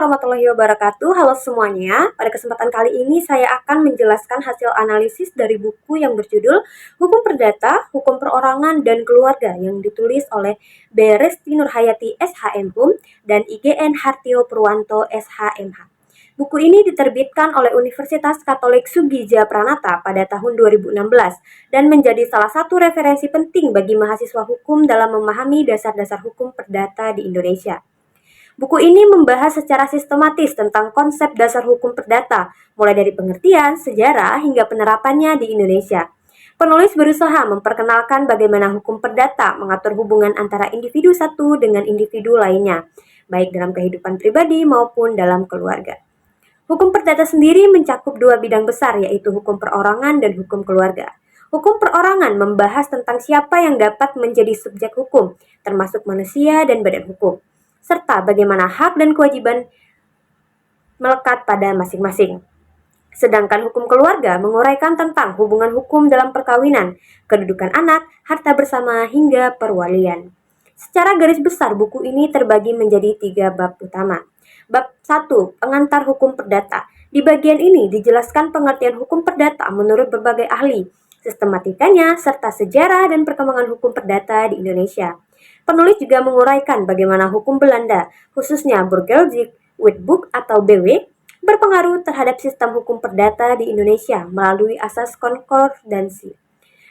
warahmatullahi wabarakatuh. Halo semuanya. Pada kesempatan kali ini saya akan menjelaskan hasil analisis dari buku yang berjudul Hukum Perdata, Hukum Perorangan dan Keluarga yang ditulis oleh B. Resti Nurhayati SHM Hum dan IGN Hartio Purwanto SHMH. Buku ini diterbitkan oleh Universitas Katolik Sugija Pranata pada tahun 2016 dan menjadi salah satu referensi penting bagi mahasiswa hukum dalam memahami dasar-dasar hukum perdata di Indonesia. Buku ini membahas secara sistematis tentang konsep dasar hukum perdata, mulai dari pengertian, sejarah, hingga penerapannya di Indonesia. Penulis berusaha memperkenalkan bagaimana hukum perdata mengatur hubungan antara individu satu dengan individu lainnya, baik dalam kehidupan pribadi maupun dalam keluarga. Hukum perdata sendiri mencakup dua bidang besar, yaitu hukum perorangan dan hukum keluarga. Hukum perorangan membahas tentang siapa yang dapat menjadi subjek hukum, termasuk manusia dan badan hukum, serta bagaimana hak dan kewajiban melekat pada masing-masing. Sedangkan hukum keluarga menguraikan tentang hubungan hukum dalam perkawinan, kedudukan anak, harta bersama, hingga perwalian. Secara garis besar, buku ini terbagi menjadi 3 bab utama. Bab 1. Pengantar hukum perdata. Di bagian ini dijelaskan pengertian hukum perdata menurut berbagai ahli, sistematikanya, serta sejarah dan perkembangan hukum perdata di Indonesia. Penulis juga menguraikan bagaimana hukum Belanda, khususnya Burgerlijk Wetboek atau BW, berpengaruh terhadap sistem hukum perdata di Indonesia melalui asas konkordansi.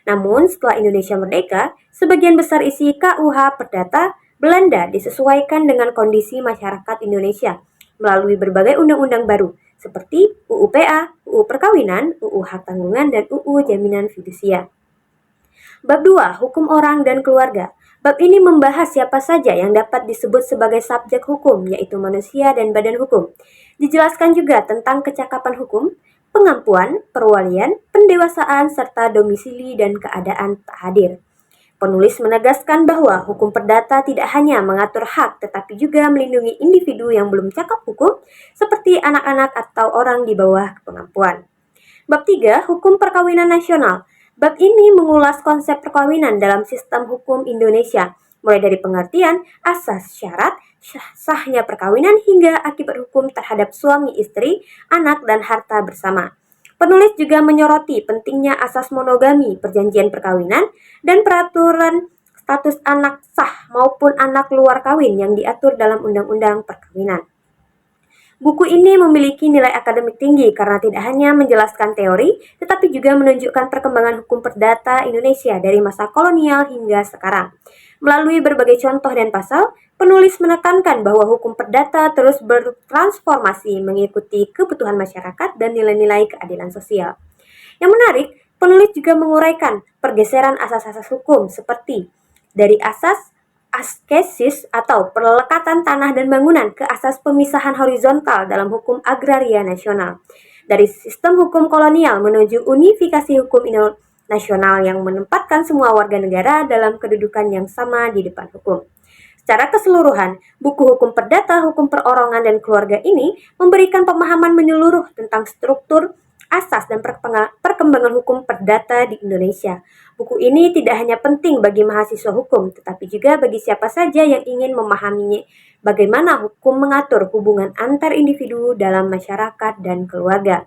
Namun, setelah Indonesia merdeka, sebagian besar isi KUH Perdata Belanda disesuaikan dengan kondisi masyarakat Indonesia melalui berbagai undang-undang baru, seperti UU PA, UU Perkawinan, UU Hak Tanggungan, dan UU Jaminan Fidusia. Bab 2. Hukum Orang dan Keluarga. Bab ini membahas siapa saja yang dapat disebut sebagai subjek hukum, yaitu manusia dan badan hukum. Dijelaskan juga tentang kecakapan hukum, pengampuan, perwalian, pendewasaan, serta domisili dan keadaan tak hadir. Penulis menegaskan bahwa hukum perdata tidak hanya mengatur hak, tetapi juga melindungi individu yang belum cakap hukum, seperti anak-anak atau orang di bawah pengampuan. Bab 3. Hukum Perkawinan Nasional. Bab ini mengulas konsep perkawinan dalam sistem hukum Indonesia, mulai dari pengertian, asas syarat, sahnya perkawinan, hingga akibat hukum terhadap suami istri, anak, dan harta bersama. Penulis juga menyoroti pentingnya asas monogami, perjanjian perkawinan, dan peraturan status anak sah maupun anak luar kawin yang diatur dalam Undang-Undang Perkawinan. Buku ini memiliki nilai akademik tinggi karena tidak hanya menjelaskan teori, tetapi juga menunjukkan perkembangan hukum perdata Indonesia dari masa kolonial hingga sekarang. Melalui berbagai contoh dan pasal, penulis menekankan bahwa hukum perdata terus bertransformasi mengikuti kebutuhan masyarakat dan nilai-nilai keadilan sosial. Yang menarik, penulis juga menguraikan pergeseran asas-asas hukum seperti dari asas askesis atau perlekatan tanah dan bangunan ke asas pemisahan horizontal dalam hukum agraria nasional. Dari sistem hukum kolonial menuju unifikasi hukum nasional yang menempatkan semua warga negara dalam kedudukan yang sama di depan hukum. Secara keseluruhan, buku Hukum Perdata, Hukum Perorangan dan Keluarga ini memberikan pemahaman menyeluruh tentang struktur, asas, dan perkembangan hukum perdata di Indonesia. Buku ini tidak hanya penting bagi mahasiswa hukum, tetapi juga bagi siapa saja yang ingin memahami bagaimana hukum mengatur hubungan antar individu dalam masyarakat dan keluarga.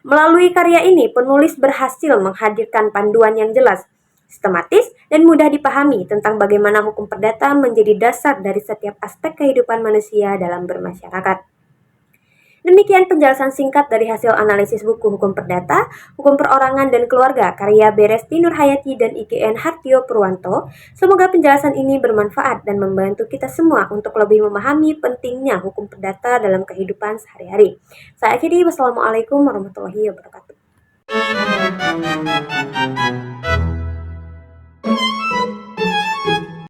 Melalui karya ini, penulis berhasil menghadirkan panduan yang jelas, sistematis, dan mudah dipahami tentang bagaimana hukum perdata menjadi dasar dari setiap aspek kehidupan manusia dalam bermasyarakat. Demikian penjelasan singkat dari hasil analisis buku Hukum Perdata, Hukum Perorangan dan Keluarga karya B. Resti Nurhayati dan IGN Hartio Purwanto. Semoga penjelasan ini bermanfaat dan membantu kita semua untuk lebih memahami pentingnya hukum perdata dalam kehidupan sehari-hari. Saya akhiri, wassalamualaikum warahmatullahi wabarakatuh.